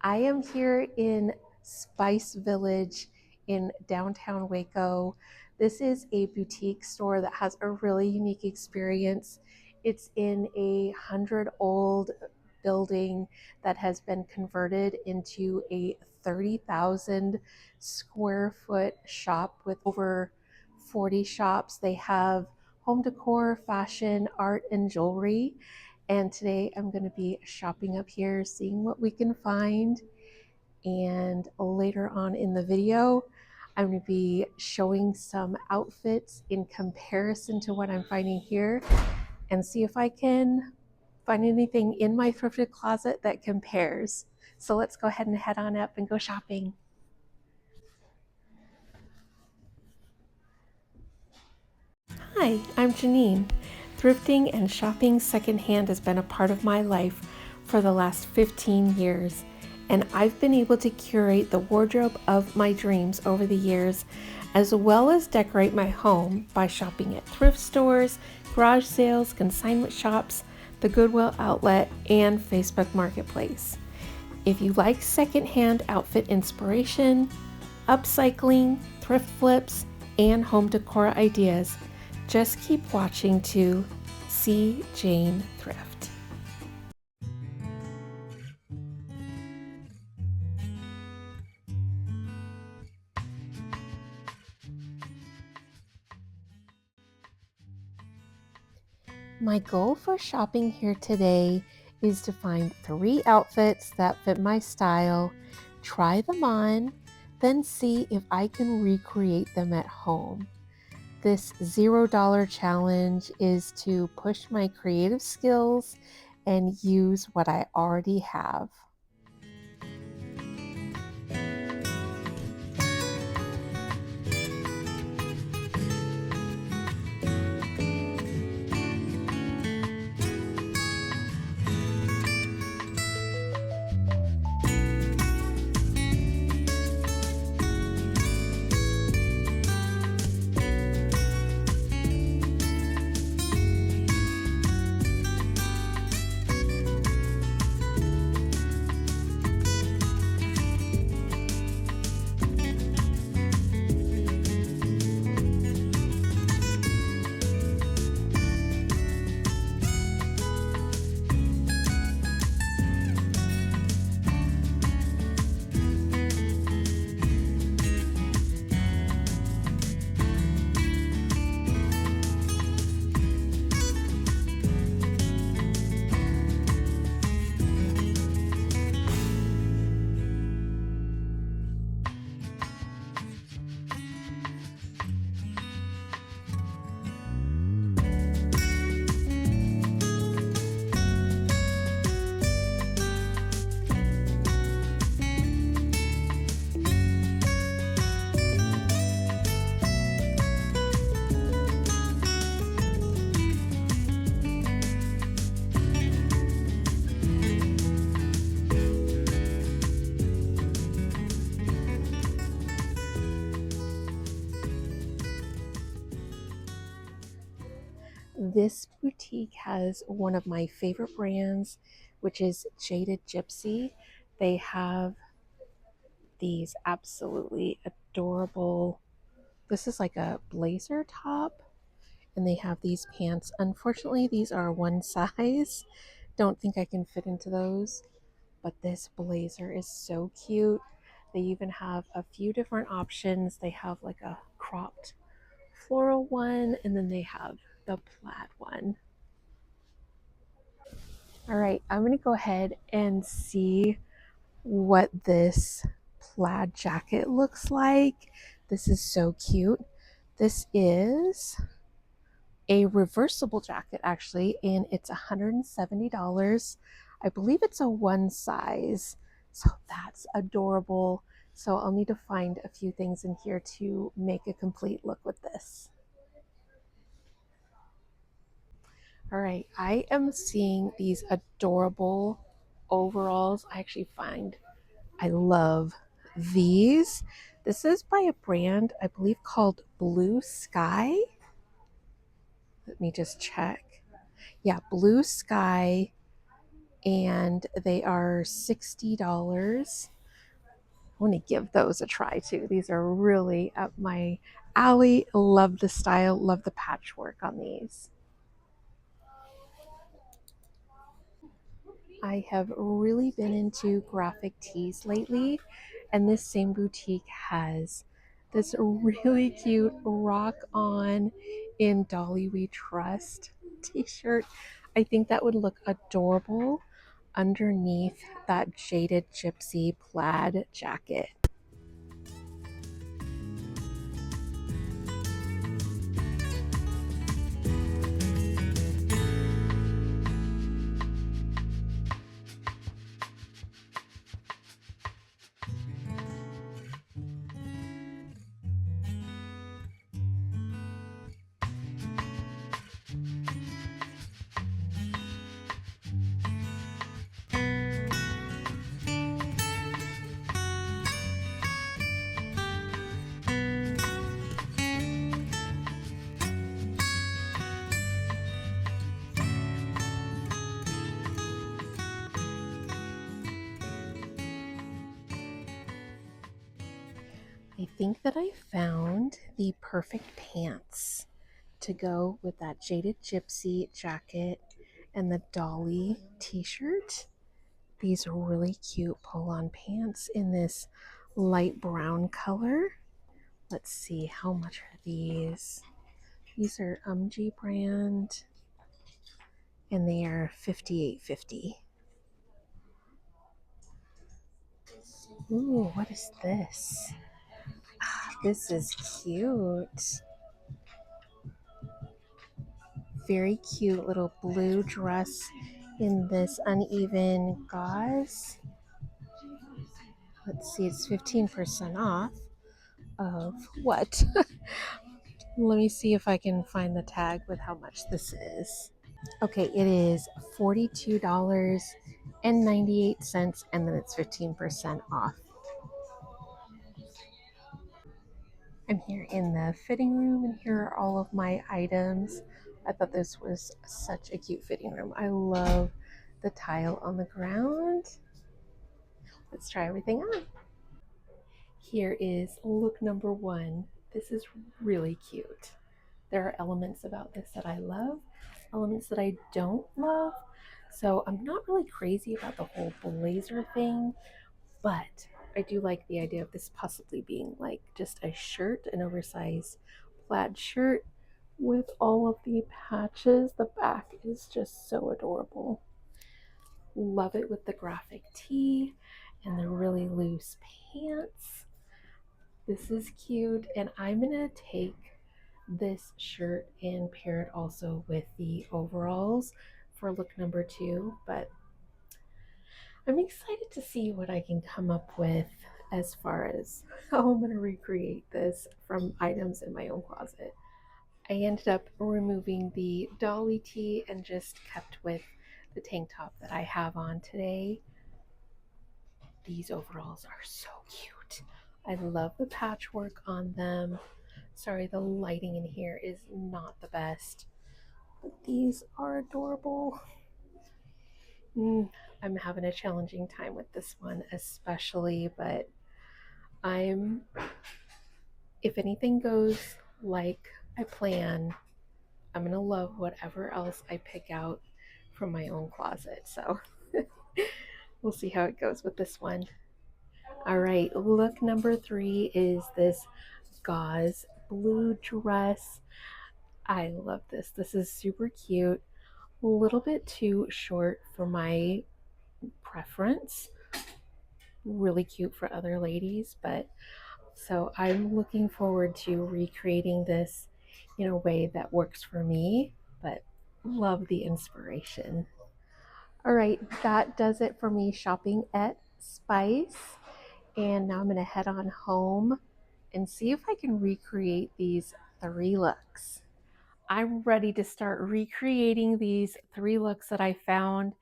I am here in Spice Village in downtown Waco. This is a boutique store that has a really unique experience. It's in a 100-old building that has been converted into a 30,000 square foot shop with over 40 shops. They have home decor, fashion, art, and jewelry. And today I'm going to be shopping up here, seeing what we can find. And later on in the video, I'm going to be showing some outfits in comparison to what I'm finding here and see if I can find anything in my thrifted closet that compares. So let's go ahead and head on up and go shopping. Hi, I'm Janine. Thrifting and shopping secondhand has been a part of my life for the last 15 years, and I've been able to curate the wardrobe of my dreams over the years, as well as decorate my home by shopping at thrift stores, garage sales, consignment shops, the Goodwill outlet, and Facebook Marketplace. If you like secondhand outfit inspiration, upcycling, thrift flips, and home decor ideas, just keep watching to see Jane Thrift. My goal for shopping here today is to find 3 outfits that fit my style, try them on, then see if I can recreate them at home. This $0 challenge is to push my creative skills and use what I already have. This boutique has one of my favorite brands, which is Jaded Gypsy. They have these absolutely adorable, this is like a blazer top, and they have these pants. Unfortunately, these are one size. Don't think I can fit into those, but this blazer is so cute. They even have a few different options. They have like a cropped floral one, and then they have the plaid one. All right, I'm gonna go ahead and see what this plaid jacket looks like. This is so cute. This is a reversible jacket actually, and it's $170. I believe it's a one size, so that's adorable. So I'll need to find a few things in here to make a complete look with this. All right, I am seeing these adorable overalls. I love these. This is by a brand, I believe, called Blue Sky. Let me just check. Yeah, Blue Sky. and they are $60. I want to give those a try too. These are really up my alley. Love the style, love the patchwork on these. I have really been into graphic tees lately, and this same boutique has this really cute rock on in Dolly We Trust t-shirt. I think that would look adorable underneath that Jaded Gypsy plaid jacket. I think that I found the perfect pants to go with that Jaded Gypsy jacket and the Dolly t-shirt. These are really cute pull-on pants in this light brown color. Let's see, how much are these? These are Umgee brand and they are $58.50. Ooh, what is this? This is cute. Very cute little blue dress in this uneven gauze. Let's see, it's 15% off of what? Let me see if I can find the tag with how much this is. Okay, it is $42.98, and then it's 15% off. I'm here in the fitting room, and here are all of my items. I thought this was such a cute fitting room. I love the tile on the ground. Let's try everything on. Here is look number one. This is really cute. There are elements about this that I love, elements that I don't love. So I'm not really crazy about the whole blazer thing, but I do like the idea of this possibly being like just a shirt, an oversized plaid shirt with all of the patches. The back is just so adorable. Love it with the graphic tee and the really loose pants. This is cute, and I'm gonna take this shirt and pair it also with the overalls for look number two, but I'm excited to see what I can come up with as far as how I'm going to recreate this from items in my own closet. I ended up removing the Dolly tee and just kept with the tank top that I have on today. These overalls are so cute. I love the patchwork on them. Sorry, the lighting in here is not the best, but these are adorable. I'm having a challenging time with this one, especially, but I'm, if anything goes like I plan, I'm gonna love whatever else I pick out from my own closet. So we'll see how it goes with this one. All right, look number three is this gauze blue dress. I love this. This is super cute. A little bit too short for my preference. Really cute for other ladies, but so I'm looking forward to recreating this in a way that works for me, but love the inspiration. All right, that does it for me shopping at Spice. And now I'm going to head on home and see if I can recreate these three looks. I'm ready to start recreating these three looks that I found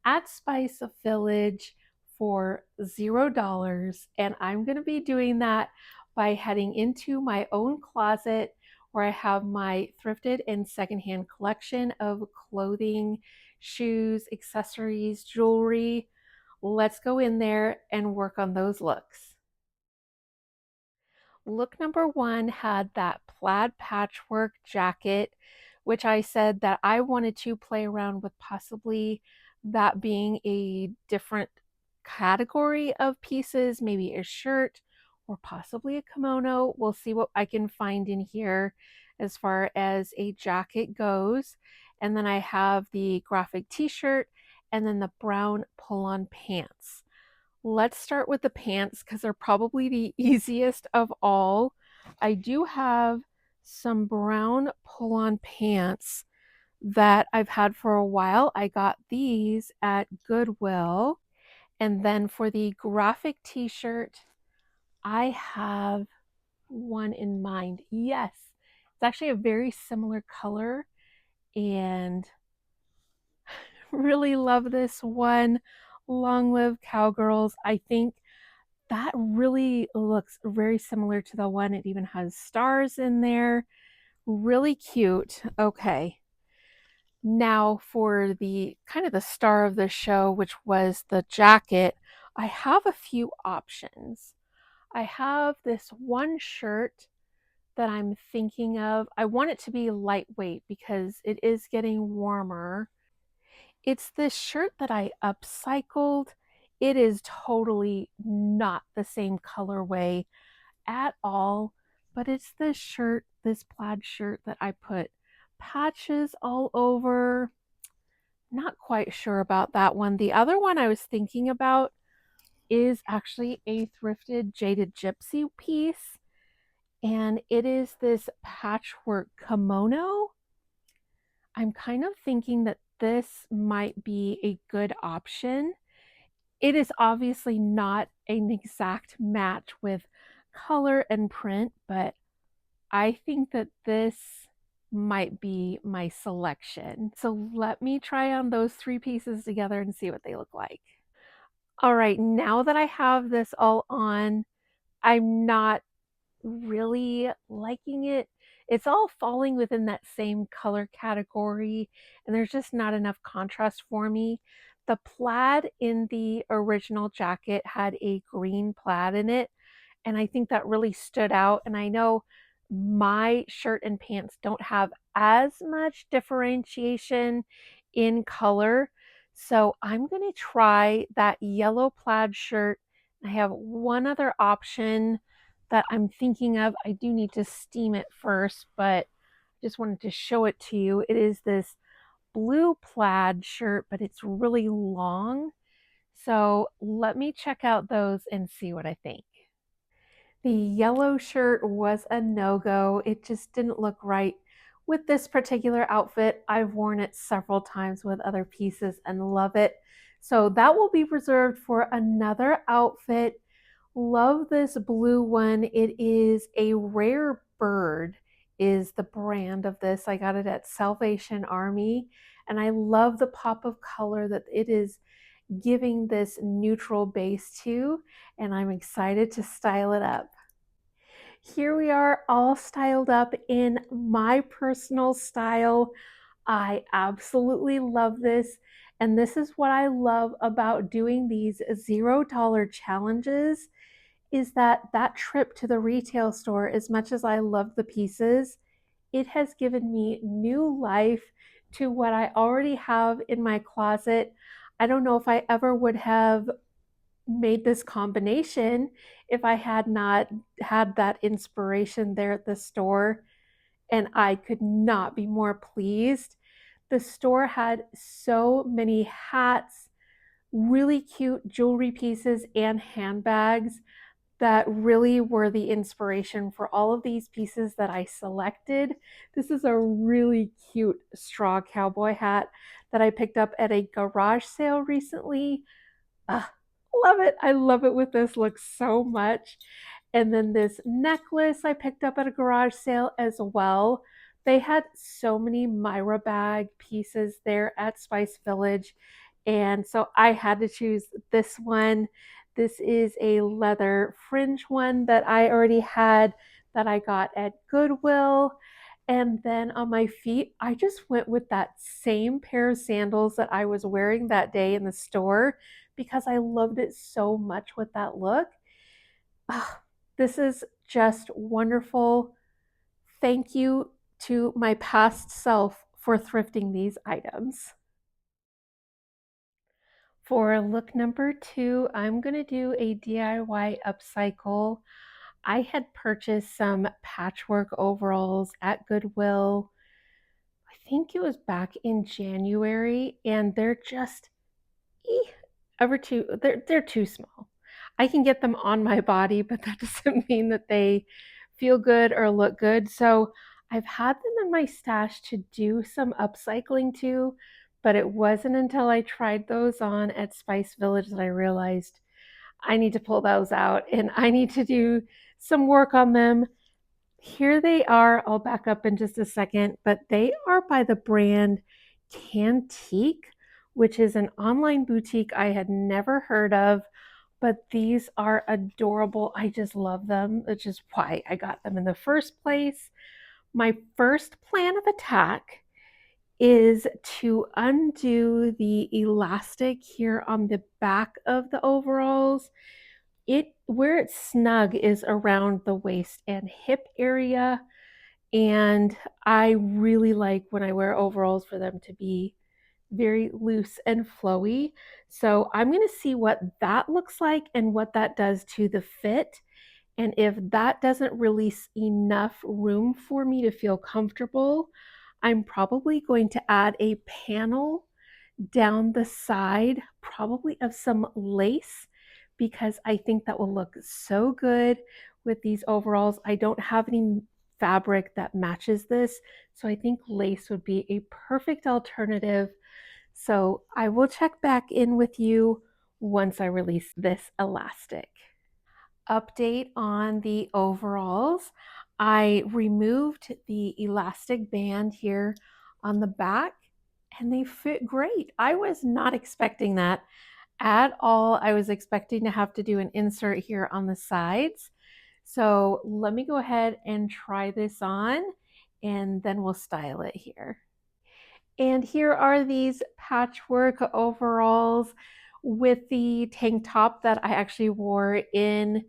at Spice Village for $0. And I'm going to be doing that by heading into my own closet where I have my thrifted and secondhand collection of clothing shoes, accessories, jewelry. Let's go in there and work on those looks. Look number one had that plaid patchwork jacket, which I said that I wanted to play around with possibly that being a different category of pieces, maybe a shirt or possibly a kimono. We'll see what I can find in here as far as a jacket goes. And then I have the graphic t-shirt and then the brown pull-on pants. Let's start with the pants because they're probably the easiest of all. I do have some brown pull-on pants that I've had for a while. I got these at Goodwill. And then for the graphic t-shirt, I have one in mind. Yes, it's actually a very similar color and really love this one. Long live Cowgirls. I think that really looks very similar to the one. It even has stars in there. Really cute. Okay. Now for the kind of the star of the show, which was the jacket, I have a few options. I have this one shirt that I'm thinking of. I want it to be lightweight because it is getting warmer. It's this shirt that I upcycled. It is totally not the same colorway at all, but it's this shirt, this plaid shirt that I put patches all over. Not quite sure about that one. The other one I was thinking about is actually a thrifted Jaded Gypsy piece, and it is this patchwork kimono. I'm kind of thinking that this might be a good option. It is obviously not an exact match with color and print, but I think that this might be my selection. So let me try on those three pieces together and see what they look like. All right, now that I have this all on, I'm not really liking it. It's all falling within that same color category, and there's just not enough contrast for me. The plaid in the original jacket had a green plaid in it, and I think that really stood out. And I know my shirt and pants don't have as much differentiation in color. So I'm going to try that yellow plaid shirt. I have one other option that I'm thinking of. I do need to steam it first, but I just wanted to show it to you. It is this blue plaid shirt, but it's really long. So let me check out those and see what I think. The yellow shirt was a no-go. It just didn't look right with this particular outfit. I've worn it several times with other pieces and love it. So that will be reserved for another outfit. Love this blue one. It is a Rare Bird is the brand of this. I got it at Salvation Army, and I love the pop of color that it is giving this neutral base to, and I'm excited to style it up. Here we are all styled up in my personal style. I absolutely love this. And this is what I love about doing these $0 challenges is that trip to the retail store, as much as I love the pieces, it has given me new life to what I already have in my closet. I don't know if I ever would have made this combination if I had not had that inspiration there at the store, and I could not be more pleased. The store had so many hats, really cute jewelry pieces, and handbags that really were the inspiration for all of these pieces that I selected. This is a really cute straw cowboy hat that I picked up at a garage sale recently. Ah, love it. I love it with this look so much. And then this necklace I picked up at a garage sale as well. They had so many Myra bag pieces there at Spice Village. And so I had to choose this one. This is a leather fringe one that I already had that I got at Goodwill. And then on my feet, I just went with that same pair of sandals that I was wearing that day in the store because I loved it so much with that look. Ah, this is just wonderful. Thank you to my past self for thrifting these items. For look number two, I'm going to do a DIY upcycle. I had purchased some patchwork overalls at Goodwill. I think it was back in January, and they're just ever too they're too small. I can get them on my body, but that doesn't mean that they feel good or look good. So I've had them in my stash to do some upcycling to, but it wasn't until I tried those on at Spice Village that I realized I need to pull those out and I need to do some work on them. Here they are. I'll back up in just a second, but they are by the brand Cantique, which is an online boutique I had never heard of, but these are adorable. I just love them, which is why I got them in the first place. My first plan of attack is to undo the elastic here on the back of the overalls. It where it's snug is around the waist and hip area, and I really like when I wear overalls for them to be very loose and flowy. So I'm going to see what that looks like and what that does to the fit. And if that doesn't release enough room for me to feel comfortable, I'm probably going to add a panel down the side, probably of some lace, because I think that will look so good with these overalls. I don't have any fabric that matches this, so I think lace would be a perfect alternative. So I will check back in with you once I release this elastic. Update on the overalls. I removed the elastic band here on the back and they fit great. I was not expecting that at all. I was expecting to have to do an insert here on the sides. So let me go ahead and try this on and then we'll style it here. And here are these patchwork overalls with the tank top that I actually wore in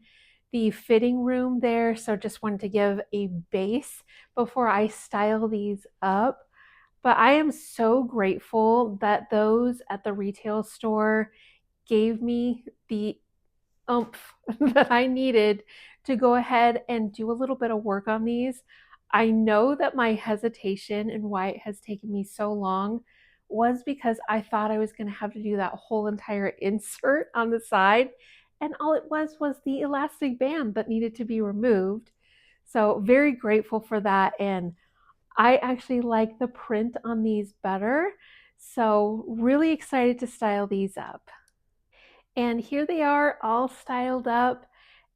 the fitting room there. So just wanted to give a base before I style these up. But I am so grateful that those at the retail store gave me the oomph that I needed to go ahead and do a little bit of work on these. I know that my hesitation and why it has taken me so long was because I thought I was going to have to do that whole entire insert on the side. And all it was the elastic band that needed to be removed. So, very grateful for that. And I actually like the print on these better. So, really excited to style these up. And here they are all styled up.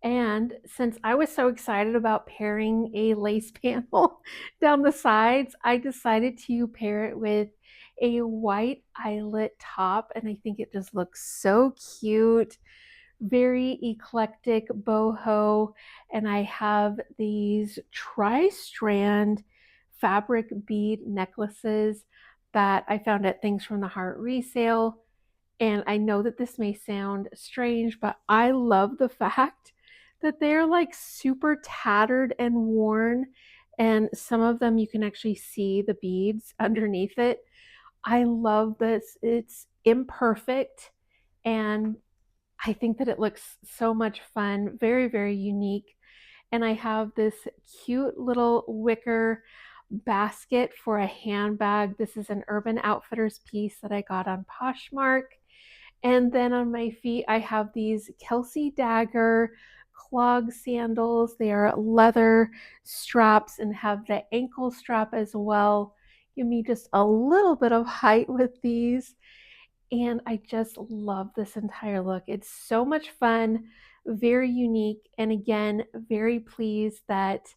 And since I was so excited about pairing a lace panel down the sides, I decided to pair it with a white eyelet top. And I think it just looks so cute, very eclectic boho. And I have these tri-strand fabric bead necklaces that I found at Things from the Heart resale. And I know that this may sound strange, but I love the fact that they're like super tattered and worn. And some of them you can actually see the beads underneath it. I love this. It's imperfect. And I think that it looks so much fun, very, very unique. And I have this cute little wicker basket for a handbag. This is an Urban Outfitters piece that I got on Poshmark. And then on my feet, I have these Kelsey Dagger clog sandals. They are leather straps and have the ankle strap as well. Give me just a little bit of height with these. And I just love this entire look. It's so much fun, very unique. And again, very pleased that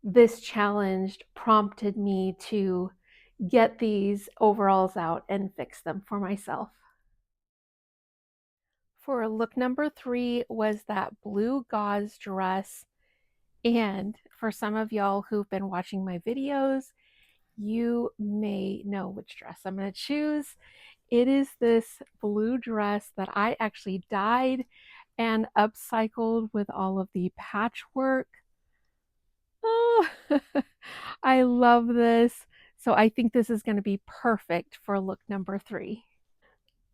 this challenge prompted me to get these overalls out and fix them for myself. For look number three was that blue gauze dress. And for some of y'all who've been watching my videos, you may know which dress I'm going to choose. It is this blue dress that I actually dyed and upcycled with all of the patchwork. Oh, I love this. So I think this is going to be perfect for look number 3.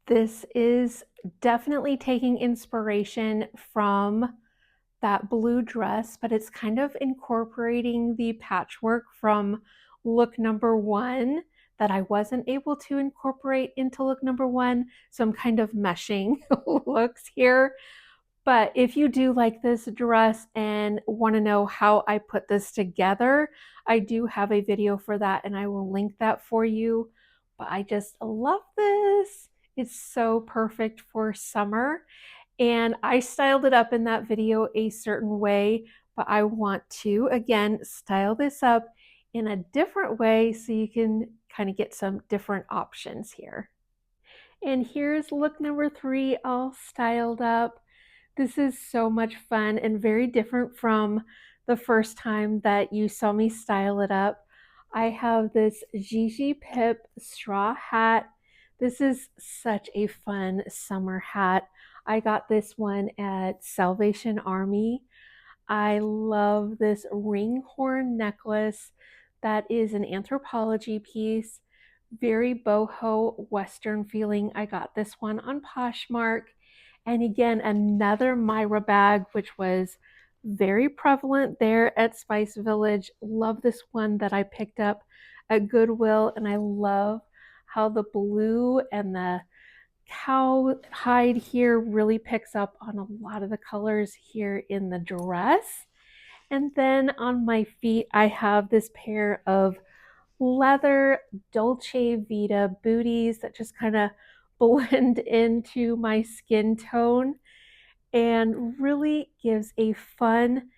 This is definitely taking inspiration from that blue dress, but it's kind of incorporating the patchwork from look number 1 that I wasn't able to incorporate into look number 1. So I'm kind of meshing looks here. But if you do like this dress and want to know how I put this together, I do have a video for that and I will link that for you. But I just love this. It's so perfect for summer. And I styled it up in that video a certain way, but I want to, again, style this up in a different way so you can kind of get some different options here. And here's look number 3 all styled up. This is so much fun and very different from the first time that you saw me style it up. I have this Gigi Pip straw hat. This is such a fun summer hat. I got this one at Salvation Army. I love this ring horn necklace that is an anthropology piece, very boho Western feeling. I got this one on Poshmark. And again, another Myra bag, which was very prevalent there at Spice Village. Love this one that I picked up at Goodwill. And I love how the blue and the cowhide here really picks up on a lot of the colors here in the dress. And then on my feet, I have this pair of leather Dolce Vita booties that just kind of blend into my skin tone and really gives a fun,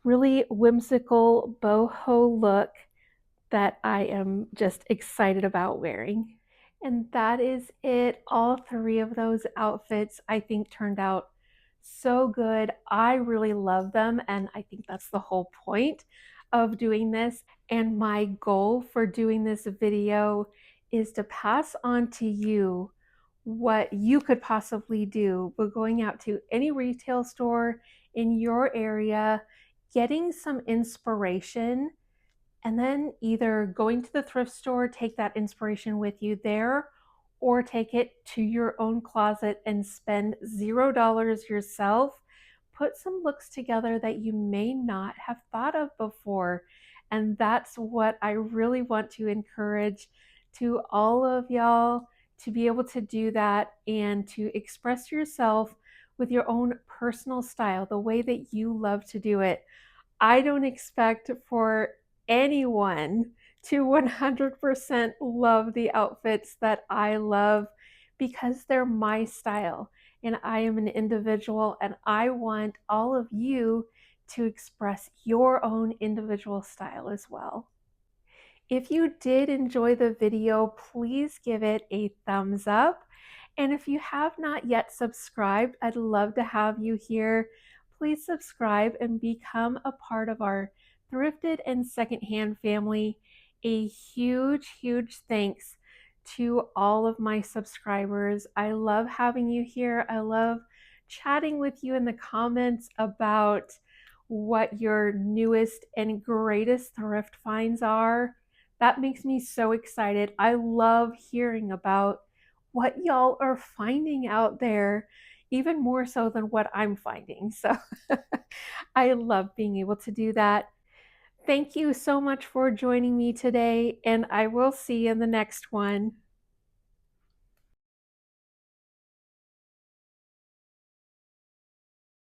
really whimsical boho look that I am just excited about wearing. And that is it. All 3 of those outfits I think turned out so good. I really love them, and I think that's the whole point of doing this. And my goal for doing this video is to pass on to you what you could possibly do by going out to any retail store in your area, getting some inspiration, and then either going to the thrift store, take that inspiration with you there, or take it to your own closet and spend $0 yourself. Put some looks together that you may not have thought of before. And that's what I really want to encourage to all of y'all, to be able to do that and to express yourself with your own personal style, the way that you love to do it. I don't expect for anyone to 100% love the outfits that I love because they're my style and I am an individual and I want all of you to express your own individual style as well. If you did enjoy the video, please give it a thumbs up. And if you have not yet subscribed, I'd love to have you here. Please subscribe and become a part of our thrifted and secondhand family. A huge, huge thanks to all of my subscribers. I love having you here. I love chatting with you in the comments about what your newest and greatest thrift finds are. That makes me so excited. I love hearing about what y'all are finding out there, even more so than what I'm finding. So I love being able to do that. Thank you so much for joining me today, and I will see you in the next one.